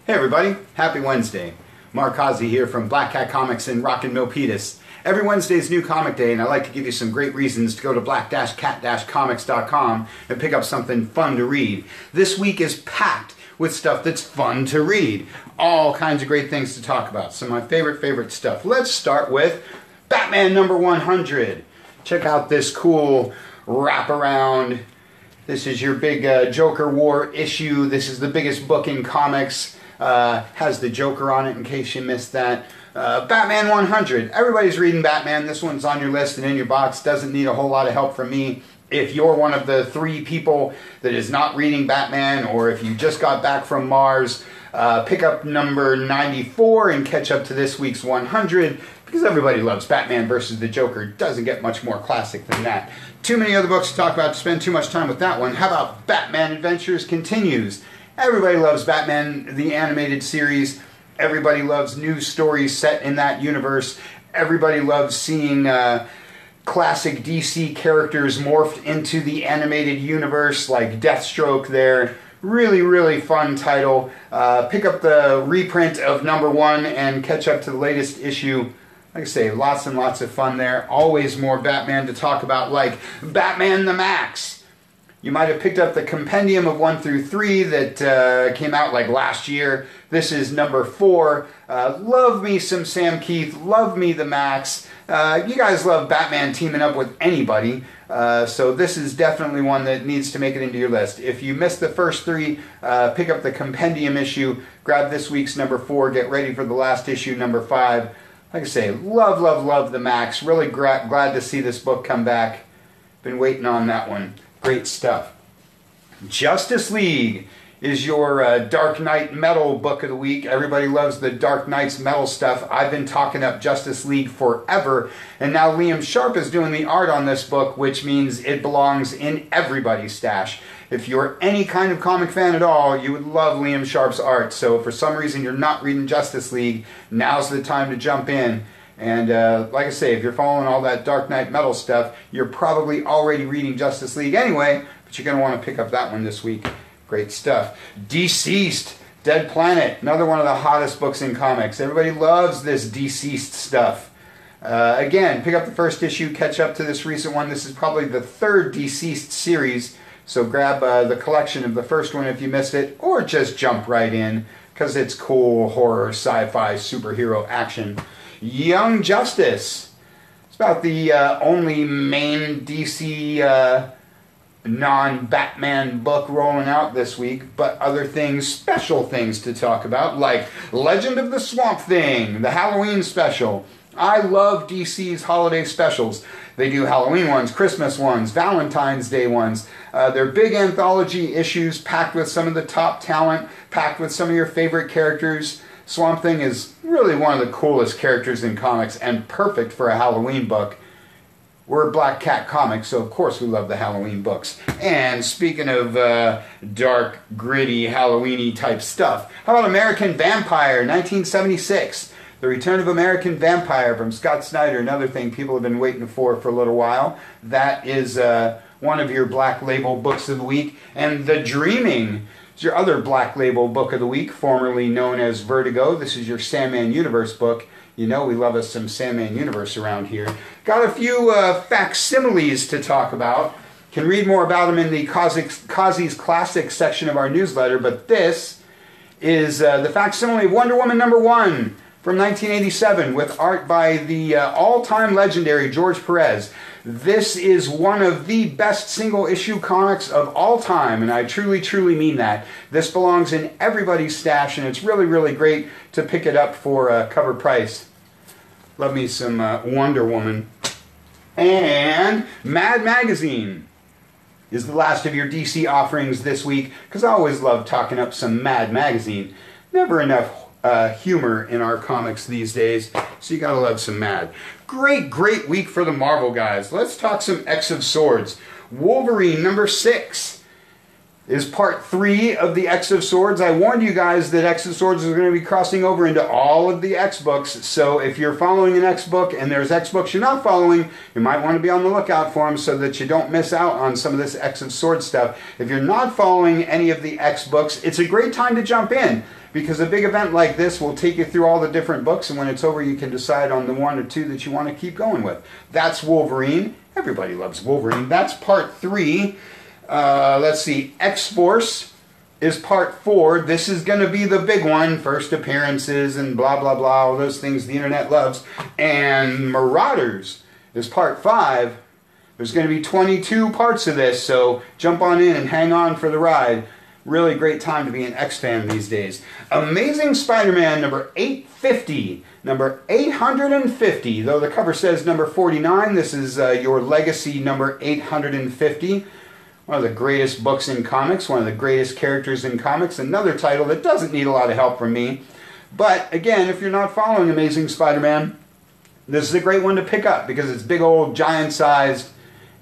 Hey everybody, happy Wednesday. Mark Hazy here from Black Cat Comics in Rockin' Milpitas. Every Wednesday is New Comic Day, and I like to give you some great reasons to go to black-cat-comics.com and pick up something fun to read. This week is packed with stuff that's fun to read. All kinds of great things to talk about. Some of my favorite stuff. Let's start with Batman number 100. Check out this cool wraparound. This is your big Joker War issue. This is the biggest book in comics. Has the Joker on it in case you missed that. Batman 100. Everybody's reading Batman. This one's on your list and in your box. Doesn't need a whole lot of help from me. If you're one of the 3 people that is not reading Batman, or if you just got back from Mars, pick up number 94 and catch up to this week's 100, because everybody loves Batman versus the Joker. Doesn't get much more classic than that. Too many other books to talk about to spend too much time with that one. How about Batman Adventures Continues? Everybody loves Batman, the animated series. Everybody loves new stories set in that universe. Everybody loves seeing classic DC characters morphed into the animated universe, like Deathstroke there. Really fun title. Pick up the reprint of number 1 and catch up to the latest issue. Like I say, lots and lots of fun there. Always more Batman to talk about, like Batman the Max. You might have picked up the compendium of 1 through 3 that came out like last year. This is number 4. Love me some Sam Keith. Love me the Max. You guys love Batman teaming up with anybody. So this is definitely one that needs to make it into your list. If you missed the first 3, pick up the compendium issue. Grab this week's number 4. Get ready for the last issue, number 5. Like I say, love the Max. Really glad to see this book come back. Been waiting on that one. Great stuff. Justice League is your Dark Knight Metal book of the week. Everybody loves the Dark Knight's metal stuff. I've been talking up Justice League forever, and now Liam Sharp is doing the art on this book, which means it belongs in everybody's stash. If you're any kind of comic fan at all, you would love Liam Sharp's art. So if for some reason you're not reading Justice League, now's the time to jump in. And like I say, if you're following all that Dark Knight Metal stuff, you're probably already reading Justice League anyway, but you're going to want to pick up that one this week. Great stuff. Deceased, Dead Planet, another one of the hottest books in comics. Everybody loves this Deceased stuff. Again, pick up the first issue, catch up to this recent one. This is probably the 3rd Deceased series, so grab the collection of the first one if you missed it, or just jump right in, because it's cool horror, sci-fi, superhero action. Young Justice. It's about the only main DC non-Batman book rolling out this week, but other things, special things to talk about, like Legend of the Swamp Thing, the Halloween special. I love DC's holiday specials. They do Halloween ones, Christmas ones, Valentine's Day ones. They're big anthology issues packed with some of the top talent, packed with some of your favorite characters. Swamp Thing is really one of the coolest characters in comics and perfect for a Halloween book. We're Black Cat Comics, so of course we love the Halloween books. And speaking of dark, gritty, Halloween-y type stuff, how about American Vampire, 1976? The Return of American Vampire from Scott Snyder, another thing people have been waiting for a little while. That is one of your Black Label books of the week. And The Dreaming is your other Black Label book of the week, formerly known as Vertigo. This is your Sandman Universe book. You know we love us some Sandman Universe around here. Got a few facsimiles to talk about. Can read more about them in the Kazi's Classics section of our newsletter, but this is the facsimile of Wonder Woman number 1 from 1987 with art by the all-time legendary George Perez. This is one of the best single-issue comics of all time, and I truly mean that. This belongs in everybody's stash, and it's really great to pick it up for a cover price. Love me some Wonder Woman. And Mad Magazine is the last of your DC offerings this week, because I always love talking up some Mad Magazine. Never enough humor in our comics these days, so you gotta love some Mad. Great week for the Marvel guys. Let's talk some X of Swords. Wolverine number 6. is part 3 of the X of Swords. I warned you guys that X of Swords is going to be crossing over into all of the X books. So if you're following an X book and there's X books you're not following, you might want to be on the lookout for them so that you don't miss out on some of this X of Swords stuff. If you're not following any of the X books, it's a great time to jump in, because a big event like this will take you through all the different books, and when it's over you can decide on the 1 or 2 that you want to keep going with. That's Wolverine. Everybody loves Wolverine. That's part 3. Let's see, X-Force is part 4. This is going to be the big one. First appearances and blah, blah, blah, all those things the internet loves. And Marauders is part 5. There's going to be 22 parts of this, so jump on in and hang on for the ride. Really great time to be an X fan these days. Amazing Spider-Man number 850. Number 850, though the cover says number 49. This is your legacy number 850. One of the greatest books in comics, one of the greatest characters in comics. Another title that doesn't need a lot of help from me. But again, if you're not following Amazing Spider-Man, this is a great one to pick up because it's big old giant-sized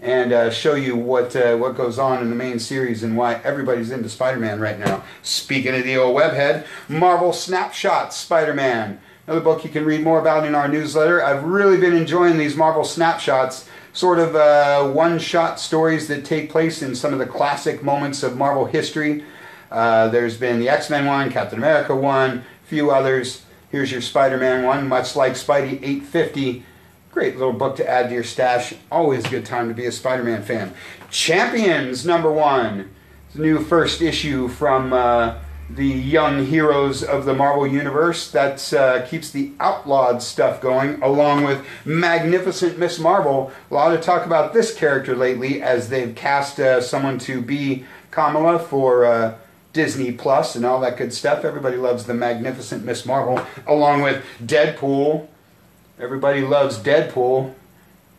and show you what goes on in the main series and why everybody's into Spider-Man right now. Speaking of the old webhead, Marvel Snapshots Spider-Man. Another book you can read more about in our newsletter. I've really been enjoying these Marvel Snapshots, sort of one-shot stories that take place in some of the classic moments of Marvel history. There's been the X-Men one, Captain America one, a few others. Here's your Spider-Man one, much like Spidey 850. Great little book to add to your stash. Always a good time to be a Spider-Man fan. Champions number 1. It's a new first issue from the young heroes of the Marvel Universe. That keeps the outlawed stuff going, along with Magnificent Miss Marvel. A lot of talk about this character lately as they've cast someone to be Kamala for Disney Plus and all that good stuff. Everybody loves the Magnificent Miss Marvel, along with Deadpool. Everybody loves Deadpool.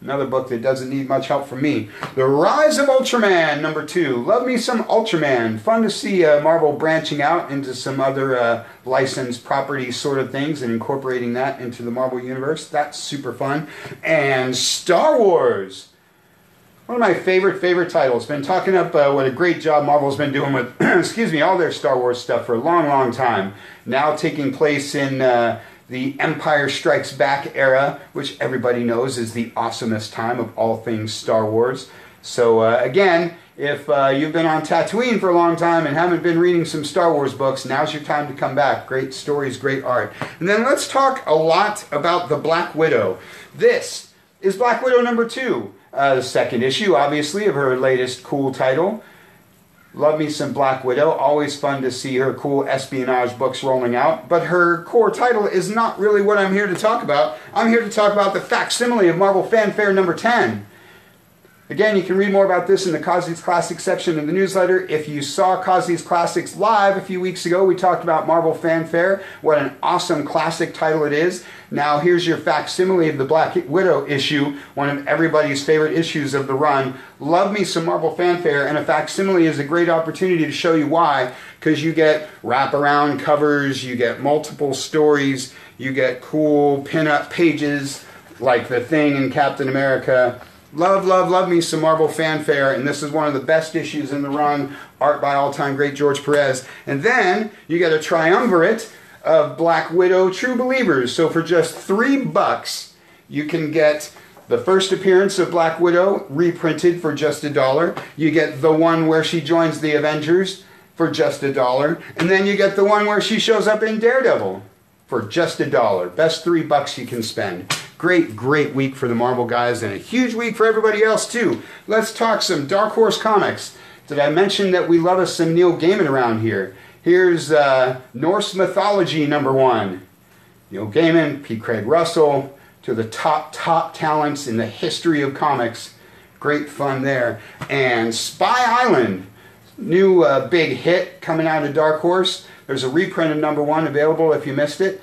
Another book that doesn't need much help from me. The Rise of Ultraman, number 2. Love me some Ultraman. Fun to see Marvel branching out into some other licensed property sort of things and incorporating that into the Marvel Universe. That's super fun. And Star Wars. One of my favorite titles. Been talking up what a great job Marvel's been doing with, excuse me, all their Star Wars stuff for a long time. Now taking place in the Empire Strikes Back era, which everybody knows is the awesomest time of all things Star Wars. So again, if you've been on Tatooine for a long time and haven't been reading some Star Wars books, now's your time to come back. Great stories, great art. And then let's talk a lot about the Black Widow. This is Black Widow number 2. The second issue, obviously, of her latest cool title. Love me some Black Widow. Always fun to see her cool espionage books rolling out. But her core title is not really what I'm here to talk about. I'm here to talk about the facsimile of Marvel Fanfare number 10. Again, you can read more about this in the Cosby's Classics section of the newsletter. If you saw Cosby's Classics live a few weeks ago, we talked about Marvel Fanfare. What an awesome classic title it is. Now here's your facsimile of the Black Widow issue, one of everybody's favorite issues of the run. Love me some Marvel Fanfare, and a facsimile is a great opportunity to show you why, because you get wraparound covers, you get multiple stories, you get cool pin-up pages like the Thing in Captain America. Love me some Marvel Fanfare, and this is one of the best issues in the run. Art by all-time great George Perez. And then you get a triumvirate of Black Widow True Believers. So for just $3, you can get the first appearance of Black Widow reprinted for just $1. You get the one where she joins the Avengers for just $1. And then you get the one where she shows up in Daredevil for just $1. Best $3 you can spend. Great week for the Marvel guys, and a huge week for everybody else too. Let's talk some Dark Horse Comics. Did I mention that we love us some Neil Gaiman around here? Here's Norse Mythology number 1. Neil Gaiman, P. Craig Russell, two of the top talents in the history of comics. Great fun there. And Spy Island, new big hit coming out of Dark Horse. There's a reprint of number 1 available if you missed it.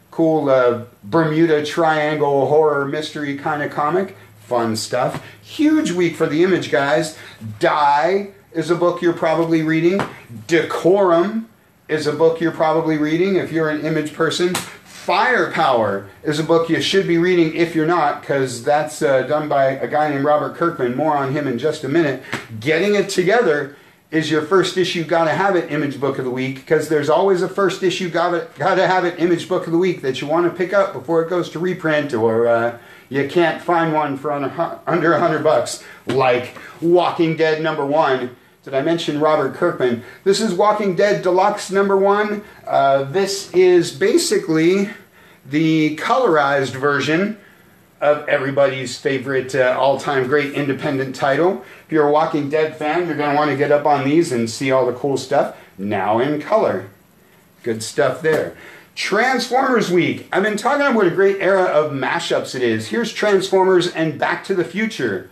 Cool Bermuda Triangle horror mystery kind of comic. Fun stuff. Huge week for the Image guys. Die is a book you're probably reading. Decorum is a book you're probably reading if you're an Image person. Firepower is a book you should be reading if you're not, because that's done by a guy named Robert Kirkman. More on him in just a minute. Getting It Together is your first issue Gotta Have It image book of the week, because there's always a first issue Gotta Have It image book of the week that you want to pick up before it goes to reprint, or you can't find one for under $100, like Walking Dead #1. Did I mention Robert Kirkman? This is Walking Dead Deluxe #1. This is basically the colorized version of everybody's favorite all-time great independent title. If you're a Walking Dead fan, you're going to want to get up on these and see all the cool stuff now in color. Good stuff there. Transformers Week. I've been talking about what a great era of mashups it is. Here's Transformers and Back to the Future.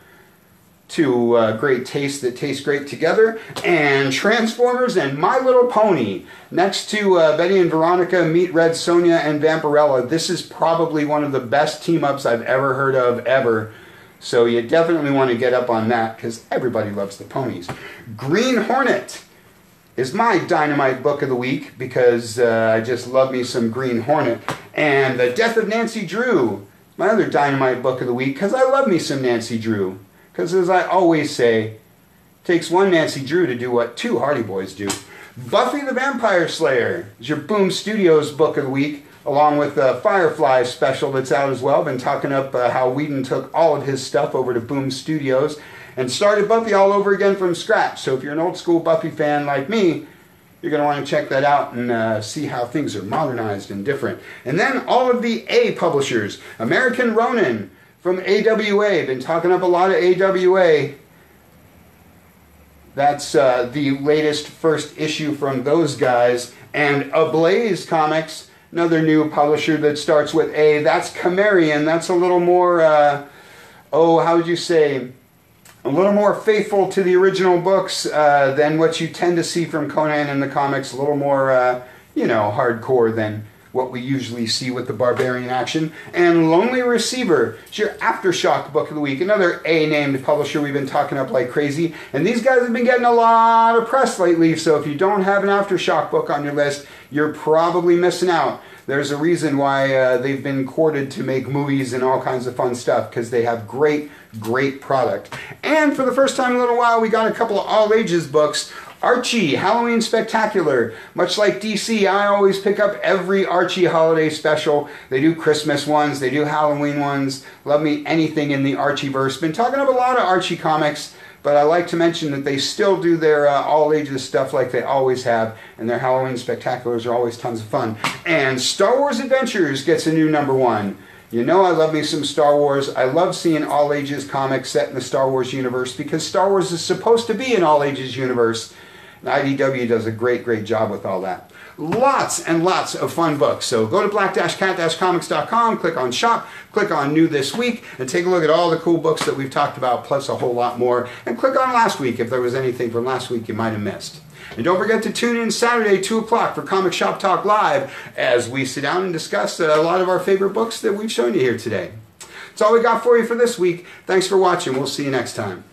Two great tastes that taste great together. And Transformers and My Little Pony. Next to Betty and Veronica meet Red Sonja and Vampirella. This is probably one of the best team-ups I've ever heard of, ever. So you definitely want to get up on that, because everybody loves the ponies. Green Hornet is my Dynamite book of the week, because I just love me some Green Hornet. And The Death of Nancy Drew, my other Dynamite book of the week, because I love me some Nancy Drew. Because as I always say, it takes one Nancy Drew to do what two Hardy Boys do. Buffy the Vampire Slayer is your Boom Studios book of the week, along with the Firefly special that's out as well. Been talking up how Whedon took all of his stuff over to Boom Studios and started Buffy all over again from scratch. So if you're an old school Buffy fan like me, you're going to want to check that out and see how things are modernized and different. And then all of the A publishers. American Ronin from AWA. Been talking up a lot of AWA. That's the latest first issue from those guys. And Ablaze Comics, another new publisher that starts with A. That's Cimmerian. That's a little more, how would you say, a little more faithful to the original books than what you tend to see from Conan in the comics. A little more, hardcore than what we usually see with the Barbarian action. And Lonely Receiver is your Aftershock book of the week. Another A-named publisher we've been talking up like crazy. And these guys have been getting a lot of press lately, so if you don't have an Aftershock book on your list, you're probably missing out. There's a reason why they've been courted to make movies and all kinds of fun stuff, because they have great, great product. And for the first time in a little while, we got a couple of all-ages books. Archie, Halloween Spectacular. Much like DC, I always pick up every Archie holiday special. They do Christmas ones, they do Halloween ones. Love me anything in the Archieverse. Been talking up a lot of Archie comics, but I like to mention that they still do their all-ages stuff like they always have, and their Halloween Spectaculars are always tons of fun. And Star Wars Adventures gets a new #1. You know I love me some Star Wars. I love seeing all-ages comics set in the Star Wars universe, because Star Wars is supposed to be an all-ages universe. IDW does a great, great job with all that. Lots and lots of fun books. So go to black-cat-comics.com, click on Shop, click on New This Week, and take a look at all the cool books that we've talked about, plus a whole lot more. And click on Last Week if there was anything from last week you might have missed. And don't forget to tune in Saturday, 2 o'clock for Comic Shop Talk Live, as we sit down and discuss a lot of our favorite books that we've shown you here today. That's all we got for you for this week. Thanks for watching. We'll see you next time.